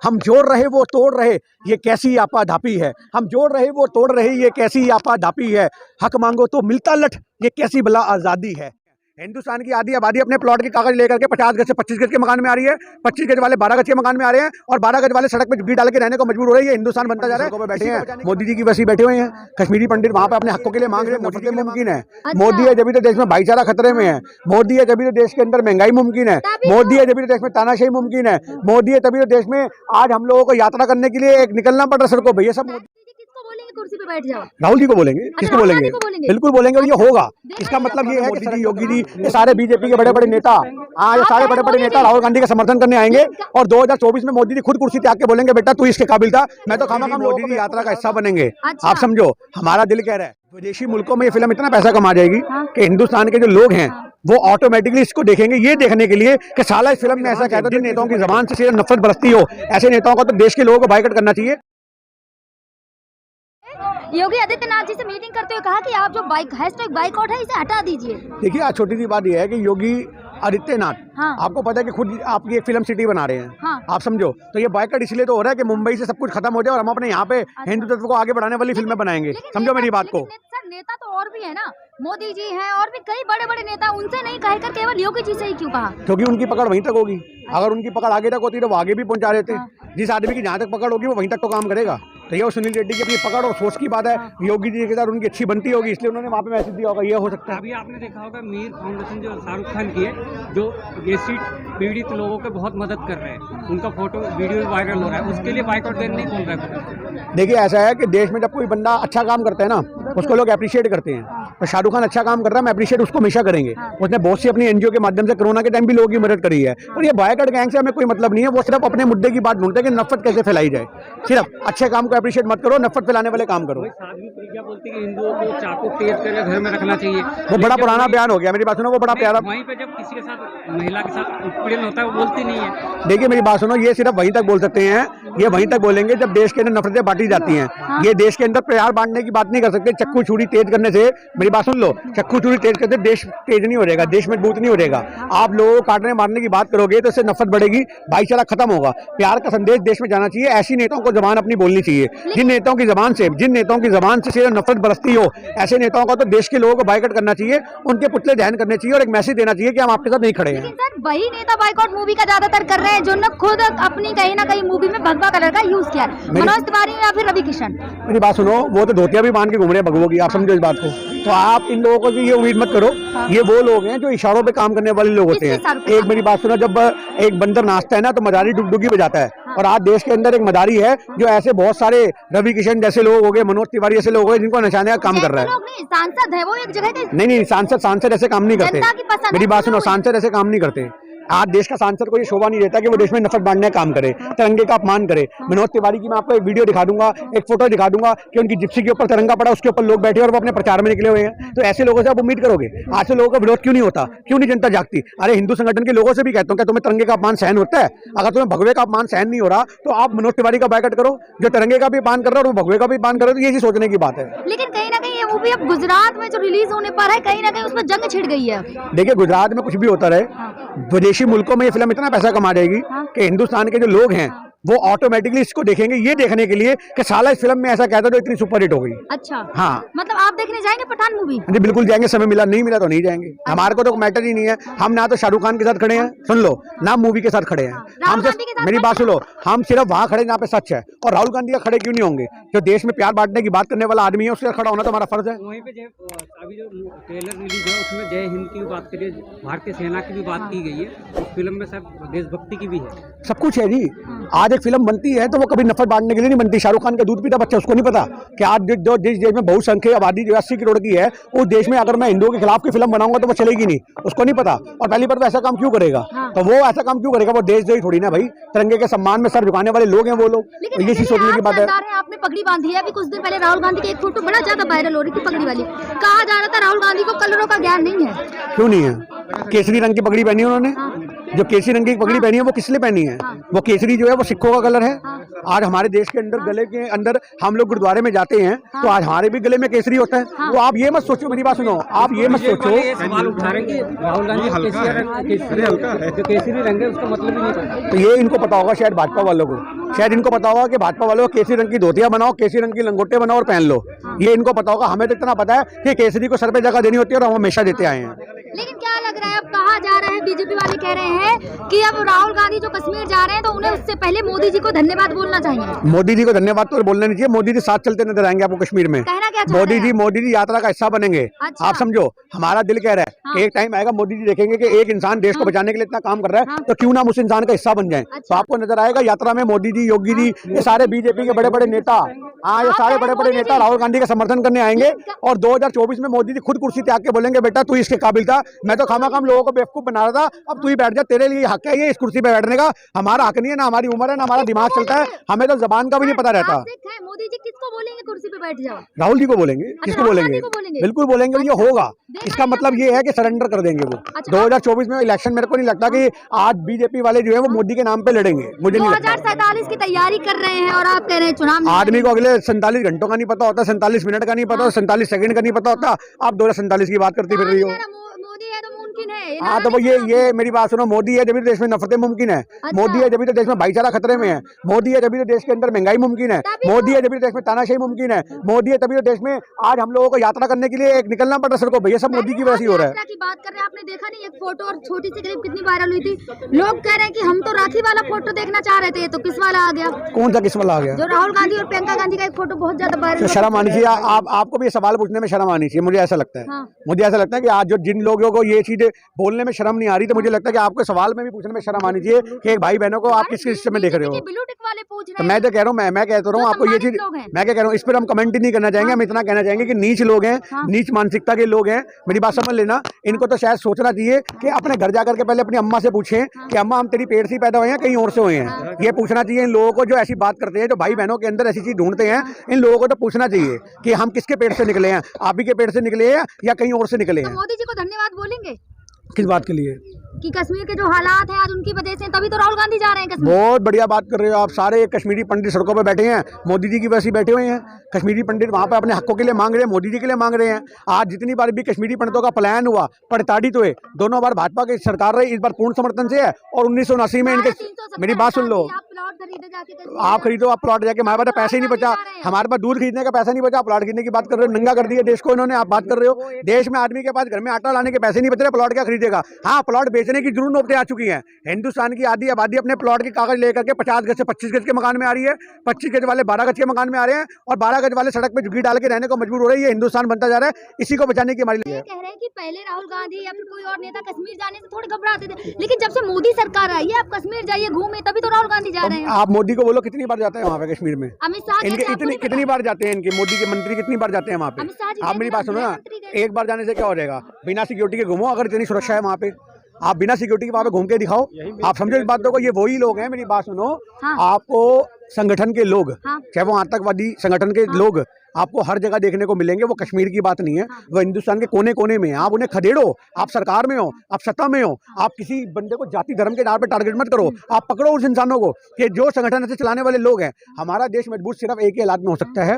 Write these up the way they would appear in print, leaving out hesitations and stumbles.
हम जोड़ रहे वो तोड़ रहे, ये कैसी आपाधापी है। हम जोड़ रहे वो तोड़ रहे, ये कैसी आपाधापी है। हक मांगो तो मिलता लठ, ये कैसी भला आज़ादी है। हिंदुस्तान की आधी आबादी अपने प्लॉट के कागज लेकर के 50 गज से 25 गज के मकान में आ रही है, 25 गज वाले 12 गज के मकान में आ रहे हैं और 12 गज वाले सड़क पे झुग्गी डाल के रहने को मजबूर हो रही है। हिंदुस्तान बनता जा रहा है। बैठे हैं मोदी जी की वैसी बैठे हुए हैं, कश्मीरी पंडित वहां पे अपने हकों के लिए मांग रहे हैं। मोदी के मुमकिन है, मोदी है जब तो देश में भाईचारा खतरे में है, मोदी है जब तो देश के अंदर महंगाई मुमकिन है, मोदी है जब तो देश में तानाशाही मुमकिन है, मोदी है तभी तो देश में आज हम लोगों को यात्रा करने के लिए निकलना पड़ रहा है सड़कों। भैया सब कुर्सी पे बैठ जाओ। राहुल जी को बोलेंगे, किसको बोलेंगे? बिल्कुल बोलेंगे और ये होगा। इसका मतलब ये है कि मोदी जी, योगी जी, ये सारे बीजेपी के बड़े बड़े नेता, ये सारे बड़े बड़े नेता राहुल गांधी का समर्थन करने आएंगे और 2024 में मोदी जी खुद कुर्सी त्याग के बोलेंगे बेटा तू इसके काबिल था, मैं तो खामा खाम मोदी जी यात्रा का हिस्सा बनेंगे। आप समझो, हमारा दिल कह रहा है। विदेशी मुल्कों में ये फिल्म इतना पैसा कमा जाएगी कि हिंदुस्तान के जो लोग हैं वो ऑटोमेटिकली इसको देखेंगे, ये देखने के लिए कि साला इस फिल्म में ऐसा कहता है जिन नेताओं की जबान से सिर्फ नफरत बरसती हो, ऐसे नेताओं को तो देश के लोगों को बाइकआउट करना चाहिए। योगी आदित्यनाथ जी से मीटिंग करते हुए कहा कि आप जो बाइकआउट है इसे हटा दीजिए। देखिए, आज छोटी सी बात यह है कि योगी आदित्यनाथ, आपको पता है कि खुद आपकी एक फिल्म सिटी बना रहे हैं। आप समझो, तो ये बाइकआउट इसलिए तो हो रहा है कि मुंबई से सब कुछ खत्म हो जाए और हम अपने यहाँ पे हिंदुत्व को आगे बढ़ाने वाली फिल्में बनाएंगे। समझो मेरी बात को। सर, नेता तो और भी है ना, मोदी जी हैं और भी कई बड़े बड़े नेता, उनसे नहीं कहकर केवल योगी जी से ही क्यों कहा? क्योंकि उनकी पकड़ वहीं तक होगी। अगर उनकी पकड़ आगे तक होती तो वो आगे भी पहुंचा रहे थे। जिस आदमी की जहाँ तक पकड़ होगी वो वहीं तक तो काम करेगा। तो ये सुनील रेड्डी की अपनी पकड़ और सोच की बात है। योगी जी के साथ उनकी अच्छी बनती होगी, इसलिए उन्होंने वहाँ पे मैसेज दिया होगा। ये हो सकता है। अभी आपने देखा होगा मीर फाउंडेशन जो शाहरुख खान की है, जो एसिड पीड़ित लोगों के बहुत मदद कर रहे हैं, उनका फोटो वीडियो वायरल हो रहा है, उसके लिए बाइकआउट देने नहीं बोल रहा है। देखिए, ऐसा है कि देश में जब कोई बंदा अच्छा काम करता है ना, उसको लोग अप्रिशिएट करते हैं। तो शाहरुख खान अच्छा काम कर रहा है, मैं अप्रिशिएट उसको हमेशा करेंगे। उसने बहुत सी अपनी एनजीओ के माध्यम से कोरोना के टाइम भी लोगों की मदद करी है। और ये बाइकआउट गैंग से हमें कोई मतलब नहीं है। वो सिर्फ अपने मुद्दे की बात ढूंढते हैं कि नफरत कैसे फैलाई जाए। सिर्फ अच्छे काम को अप्रिशिएट मत करो, नफरत फैलाने वाले काम करो। बोलती है हिंदुओं को चाकू तेज करके घर में रखना चाहिए। वो बड़ा पुराना बयान हो गया, मेरी बात सुनो, वो बड़ा प्यारा। वहीं पे जब किसी के साथ महिला के साथ उत्पीड़न होता है वो बोलती नहीं है। देखिए मेरी बात सुनो, ये सिर्फ वहीं तक बोल सकते हैं, ये वहीं तक बोलेंगे जब देश के अंदर नफरतें बांटी जाती हैं। ये देश के अंदर प्यार बांटने की बात नहीं कर सकते। चक्कू छुरी तेज करने से, मेरी बात सुन लो, चक्कू छुरी तेज करते देश तेज नहीं हो जाएगा, देश मजबूत नहीं हो जाएगा। आप लोगों को काटने मारने की बात करोगे तो इससे नफरत बढ़ेगी, भाईचारा खत्म होगा। प्यार का संदेश देश में जाना चाहिए। ऐसी नेताओं को जबान अपनी बोलनी चाहिए। जिन नेताओं की जबान से सिर्फ नफरत बरसती हो, ऐसे नेताओं को तो देश के लोगों को बाइकआउट करना चाहिए, उनके पुतले दहन करने चाहिए और एक मैसेज देना चाहिए कि हम आपके साथ नहीं खड़े हैं। सर, वही नेता बाइकआउट मूवी का ज्यादातर कर रहे हैं जो न खुद अपनी कहीं ना कहीं मूवी में भगवा कलर का यूज किया है। मनोज तिवारी या फिर रवि किशन। मेरी बात सुनो, वो तो धोतिया भी बांध के घूम रहे हैं भगवों की। आप समझो इस बात को। तो आप इन लोगों को ये उम्मीद मत करो। ये वो लोग हैं जो इशारों पे काम करने वाले लोग होते हैं। एक मेरी बात सुनो, जब एक बंदर नाचता है ना तो मदारी डुगडुगी बजाता है। और आज देश के अंदर एक मदारी है जो ऐसे बहुत सारे रवि किशन जैसे लोग हो गए, मनोज तिवारी जैसे लोग हो गए, जिनको नचाने का काम कर रहा है। सांसद है वो एक जगह के। नहीं, सांसद ऐसे काम नहीं करते। मेरी बात सुनो, सांसद ऐसे काम नहीं करते। आज देश का सांसद को ये शोभा नहीं देता कि वो देश में नफरत बांटने का काम करे, तिरंगे का अपमान करे। मनोज तिवारी की मैं आपको एक वीडियो दिखा दूंगा, एक फोटो दिखा दूंगा कि उनकी जिप्सी के ऊपर तिरंगा पड़ा, उसके ऊपर लोग बैठे और वो अपने प्रचार में निकले हुए हैं। तो ऐसे लोगों से आप उम्मीद करोगे? आज से लोगों का विरोध क्यों नहीं होता? क्यों नहीं जनता जागती? अरे हिंदू संगठन के लोगों से भी कहता हूँ, क्या तुम्हें तिरंगे का अपमान सहन होता है? अगर तुम्हें भगवे का अपमान सहन नहीं हो रहा तो आप मनोज तिवारी का बाइकआउट करो, जो तिरंगे का भी अपमान कर रहा है और भगवे का भी अपमान कर रहा है। तो ये चीज सोचने की बात है। लेकिन कहीं ना कहीं ये मूवी अब गुजरात में जो रिलीज होने पर है, कहीं ना कहीं उसमें जंग छिड़ गई है। देखिए, गुजरात में कुछ भी होता रहे, विदेशी मुल्कों में ये फिल्म इतना पैसा कमा जाएगी कि हिंदुस्तान के जो लोग हैं वो ऑटोमेटिकली इसको देखेंगे, ये देखने के लिए कि साला इस फिल्म में ऐसा कहता तो इतनी सुपर हिट हो गई। अच्छा, हाँ, मतलब आप देखने जाएंगे पठान मूवी? जी बिल्कुल जाएंगे। समय मिला, नहीं मिला तो नहीं जाएंगे। हमारे को तो मैटर ही नहीं है। हम ना तो शाहरुख खान के साथ खड़े हैं, सुन लो, ना मूवी के साथ खड़े हैं। हम सिर्फ, मेरी बात सुनो, हम सिर्फ वहाँ खड़े जहाँ पे सच है। और राहुल गांधी का खड़े क्यों नहीं होंगे? जो देश में प्यार बांटने की बात करने वाला आदमी है, उसके खड़ा होना तो हमारा फर्ज है। वहीं पे अभी जो ट्रेलर रिलीज है उसमें जय हिंद की भी बात करिए, भारतीय सेना की भी बात की गई है। उस फिल्म में सब देशभक्ति की भी है, सब कुछ है जी। आज एक फिल्म बनती है तो वो कभी नफरत बांटने के लिए नहीं बनती। शाहरुख खान का दूध पीता बच्चा, उसको नहीं पता कि आज जो जिस देश में बहुसंख्यक आबादी जो 80 करोड़ की है, उस देश में अगर मैं हिंदुओं के खिलाफ की फिल्म बनाऊंगा तो वो चलेगी नहीं, उसको नहीं पता। और पहली बार वो ऐसा काम क्यों करेगा? तो वो ऐसा काम क्यों करेगा? वो देशद्रोही थोड़ी ना भाई। तिरंगे के सम्मान में सर झुकाने वाले लोग हैं वो लोग। तो ये चीज सोचने की बात है। आपने पगड़ी बांधी है, अभी कुछ दिन पहले राहुल गांधी की एक फोटो बड़ा ज्यादा वायरल हो रही थी पगड़ी वाली। कहा जा रहा था राहुल गांधी को कलरों का ज्ञान नहीं है। क्यों नहीं है? केसरी रंग की पगड़ी पहनी है उन्होंने। जो केसरी रंग की पगड़ी पहनी है वो किस लिए पहनी है? वो केसरी जो है वो सिखों का कलर है। आज हमारे देश के अंदर गले के अंदर हम लोग गुरुद्वारे में जाते हैं तो आज हमारे भी गले में केसरी होता है। तो आप ये मत सोचो, मेरी बात सुनो, आप ये मत सोचो। ये सवाल उठा रहे हैं कि राहुल गांधी केसरी रंग है, उसका मतलब ही नहीं पता। तो ये इनको पता होगा शायद भाजपा वालों को, शायद इनको पता होगा कि भाजपा वालों को केसरी रंग की धोतियां बनाओ, केसरी रंग की लंगोटे बनाओ और पहन लो, ये इनको पता होगा। हमें तो इतना पता है कि केसरी को सर पे जगह देनी होती है और हम हमेशा देते आए हैं। लेकिन क्या लग रहा है, अब कहा जा रहा है, बीजेपी वाले कह रहे हैं कि अब राहुल गांधी जो कश्मीर जा रहे हैं तो उन्हें उससे पहले मोदी जी को धन्यवाद बोलना चाहिए। मोदी जी को धन्यवाद तो बोलना नहीं चाहिए, मोदी जी साथ चलते नजर आएंगे आपको कश्मीर में। कहना क्या चाह रहे हैं? मोदी जी यात्रा का हिस्सा बनेंगे। अच्छा। आप समझो, हमारा दिल कह रहा है हाँ। कि एक टाइम आएगा मोदी जी देखेंगे कि एक इंसान देश को बचाने के लिए इतना काम कर रहा है, हाँ। तो क्यों ना उस इंसान का हिस्सा बन जाए। अच्छा। तो आपको नजर आएगा यात्रा में मोदी जी, योगी जी, ये सारे बीजेपी के बड़े बड़े नेता, हाँ ये सारे बड़े बड़े नेता राहुल गांधी का समर्थन करने आएंगे और 2024 में मोदी जी खुद कुर्सी त्याग के बोलेंगे बेटा तू इसके काबिल था, मैं तो खामा लोगों को बेवकूफ बना रहा था, अब तू ही बैठ जा, तेरे लिए हक है ये इस कुर्सी पे बैठने का। हमारा हक नहीं है, ना हमारी उम्र है, ना हमारा दिमाग चलता है, हमें तो जबान का भी नहीं पता रहता। मोदी जी किसको बोलेंगे कुर्सी पे बैठ जाओ? राहुल जी को बोलेंगे। किसको राहुल बोलेंगे? गांधी को बोलेंगे? बिल्कुल बोलेंगे, ये होगा। देखा इसका नहीं मतलब ये है कि सरेंडर कर देंगे वो। अच्छा। 2024 में इलेक्शन मेरे को नहीं लगता कि आज बीजेपी वाले जो है वो मोदी के नाम पे लड़ेंगे, मुझे नहीं लगता। 2047 की तैयारी कर रहे हैं और आप कह रहे हैं चुनाव नहीं आदमी को अगले 47 घंटों का नहीं पता होता, 47 मिनट का नहीं पता होता, 47 सेकंड का नहीं पता होता, आप 2047 की बात करती फिर रही हो। मोदी है तो मुमकिन है। हाँ तो वो ये मेरी बात सुनो, मोदी है जब देश में नफरतें मुमकिन है, मोदी है जब देश में भाईचारा खतरे में है, मोदी है जब देश के अंदर महंगाई मुमकिन है, मोदी है जब देश में तानाशाही मुमकिन है, मोदी है तभी तो देश में आज हम लोगों को यात्रा करने के लिए एक निकलना पड़ रहा है सड़कों पे। ये सब मोदी की वजह से हो रहा है। यात्रा की बात कर रहे हैं, आपने देखा नहीं एक फोटो और छोटी सी क्लिप कितनी वायरल हुई थी? लोग कह रहे हैं कि हम तो राखी वाला फोटो देखना चाह रहे थे, तो किस वाला आ गया? कौन सा किस वाला आ गया? जो राहुल गांधी और प्रियंका गांधी का एक फोटो बहुत ज्यादा वायरल। तो शर्म आनी चाहिए, आपको भी ये सवाल पूछने में शर्म आनी चाहिए, मुझे ऐसा लगता है। हाँ। मुझे ऐसा लगता है कि आज जो जिन लोगों को ये चीजें बोलने में शर्म नहीं आ रही, तो मुझे लगता है कि आपको सवाल में भी पूछने में शर्म आनी चाहिए कि एक भाई बहनों को आप किस सिस्टम में देख रहे हो। ब्लू टिक वाले पूछ रहे तो हैं। मैं तो कह रहा हूँ, मैं कहता रहा हूँ आपको ये चीज, मैं क्या कह रहा हूँ, इस पर हम कमेंट ही नहीं करना चाहेंगे। हम इतना कहना चाहेंगे कि नीच लोग हैं, नीच मानसिकता के लोग हैं, मेरी बात समझ लेना। इनको तो शायद सोचना चाहिए कि अपने घर जाकर के पहले अपनी अम्मा से पूछें कि अम्मा हम तेरी पेट से पैदा हुए हैं कहीं और से हुए हैं। ये पूछना चाहिए इन लोगों को जो ऐसी बात करते हैं, जो भाई बहनों के अंदर ऐसी चीज ढूंढते हैं। इन लोगों को तो पूछना चाहिए कि हम किसके पेट से निकले हैं, आप ही के पेट से निकले हैं या कहीं और से निकले हैं। मोदी जी को धन्यवाद बोलेंगे किस बात के लिए? कि कश्मीर के जो हालात हैं आज उनकी वजह से, तभी तो राहुल गांधी जा रहे हैं कश्मीर। बहुत बढ़िया बात कर रहे हो आप। सारे कश्मीरी पंडित सड़कों पे बैठे हैं, मोदी जी की वजह से बैठे हुए हैं। कश्मीरी पंडित वहां पे अपने हकों के लिए मांग रहे हैं, मोदी जी के लिए मांग रहे हैं। आज जितनी बार भी कश्मीरी पंडितों का पलायन हुआ, प्रताड़ित हुए, दोनों बार भाजपा की सरकार रही, इस बार पूर्ण समर्थन से है। और 1979 में इनके, मेरी बात सुन लो, आप खरीदो, आप प्लॉट जाके, हमारे पास पैसे ही नहीं बचा, हमारे पास दूध खरीदने का पैसा नहीं बचा, प्लॉट खरीदने की बात कर रहे हो। नंगा कर दिया देश को इन्होंने, आप बात कर रहे हो। देश में आदमी के पास घर में आटा लाने के पैसे नहीं बच रहे, प्लॉट क्या खरीदेगा? हाँ, प्लॉट बेचने की जरूर नौबतें आ चुकी हैं। हिंदुस्तान की आधी आबादी अपने प्लॉट के कागज लेकर के 50 गज से 25 गज के मकान में आ रही है, 25 गज वाले 12 गज के मकान में आ रहे हैं और 12 गज वाले सड़क पे झुग्गी डाल के रहने को मजबूर हो रही है। हिंदुस्तान बनता जा रहा है, इसी को बचाने की हमारी लिए कह रहे हैं कि पहले राहुल गांधी या फिर कोई और नेता कश्मीर जाने से थोड़े घबराते थे, लेकिन जब से मोदी सरकार आई है, आप कश्मीर जाइए, घूमे, तभी तो राहुल गांधी जा रहे हैं। आप मोदी को बोलो कितनी बार जाते हैं वहाँ पे कश्मीर में? अमित शाह इनके कितनी बार जाते हैं, इनके मोदी के मंत्री कितनी बार जाते हैं वहाँ पे? आप मेरी बात सुनो ना, एक बार जाने से क्या हो जाएगा? बिना सिक्योरिटी के घूमो, अगर इतनी सुरक्षा है वहाँ पे, आप बिना सिक्योरिटी के वहाँ पे घूम के दिखाओ। आप समझो इस बात को, ये वही लोग हैं, मेरी बात सुनो। हाँ। आपको संगठन के लोग, हाँ। चाहे वो आतंकवादी संगठन के लोग आपको हर जगह देखने को मिलेंगे। वो कश्मीर की बात नहीं है, वो हिंदुस्तान के कोने कोने में है। आप उन्हें खदेड़ो, आप सरकार में हो, आप सत्ता में हो, आप किसी बंदे को जाति धर्म के आधार पर टारगेट मत करो। आप पकड़ो उस इंसानों को कि जो संगठन ऐसे चलाने वाले लोग हैं। हमारा देश मजबूत सिर्फ एक ही हालात में हो सकता है,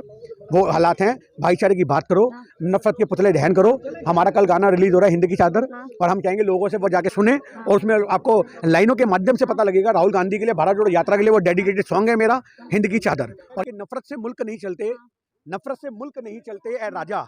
वो हालात हैं भाईचारे की बात करो, नफरत के पुतले दहन करो। हमारा कल गाना रिलीज हो रहा है हिंद की चादर, और हम चाहेंगे लोगों से वो जाके सुने, और उसमें आपको लाइनों के माध्यम से पता लगेगा राहुल गांधी के लिए, भारत जोड़ो यात्रा के लिए वो डेडिकेटेड सॉन्ग है मेरा, हिंद की चादर। और नफरत से मुल्क नहीं चलते, नफरत से मुल्क नहीं चलते ए राजा,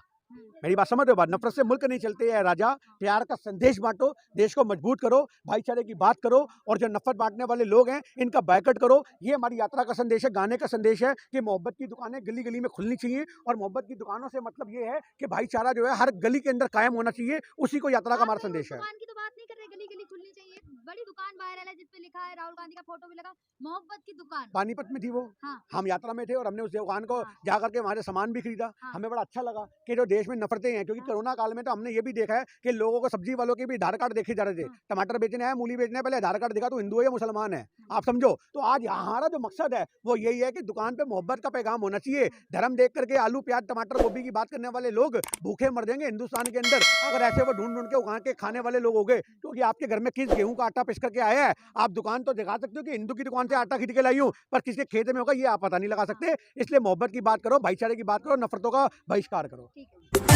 मेरी बात समझ रहे हो? बात, नफरत से मुल्क नहीं चलते है राजा। प्यार का संदेश बांटो, देश को मजबूत करो, भाईचारे की बात करो, और जो नफरत बांटने वाले लोग हैं इनका बायकॉट करो। ये हमारी यात्रा का संदेश है, गाने का संदेश है कि मोहब्बत की दुकानें गली गली में खुलनी चाहिए, और मोहब्बत की दुकानों से मतलब ये है कि भाईचारा जो है हर गली के अंदर कायम होना चाहिए। उसी को यात्रा का हमारा संदेश है। दुकान की तो बात नहीं कर रहे, गली गली खुलनी चाहिए। बड़ी दुकान वायरल है जिसपे लिखा है, राहुल गांधी का फोटो भी लगा, मोहब्बत की दुकान। पानीपत में थी वो। हाँ। हम यात्रा में थे और हमने उस दुकान को जाकर के वहां से सामान भी खरीदा। हाँ। हमें बड़ा अच्छा लगा कि जो देश में नफरतें हैं, क्योंकि कोरोना काल में तो हमने ये भी देखा है कि लोगों को, सब्जी वालों के भी आधार कार्ड देखे जा रहे थे। टमाटर बेचने आए, मूली बेचने, पहले आधार कार्ड दिखा तो हिंदू है या मुसलमान है, आप समझो। तो आज हमारा जो मकसद है वो यही है कि दुकान पे मोहब्बत का पैगाम होना चाहिए। धर्म देख करके आलू प्याज टमाटर गोभी की बात करने वाले लोग भूखे मर जाएंगे हिंदुस्तान के अंदर, अगर ऐसे वो ढूंढ ढूंढ के उगा के खाने वाले लोग हो गए। क्योंकि आपके घर में किस गेहूं का आटा पिस करके आया है। आप दुकान तो दिखा सकते हो कि हिंदू की दुकान से आटा खरीद के लाई हूँ, पर किसके खेत में होगा ये आप पता नहीं लगा सकते। इसलिए मोहब्बत की बात करो, भाईचारे की बात करो, नफरतों का बहिष्कार करो। ठीक है।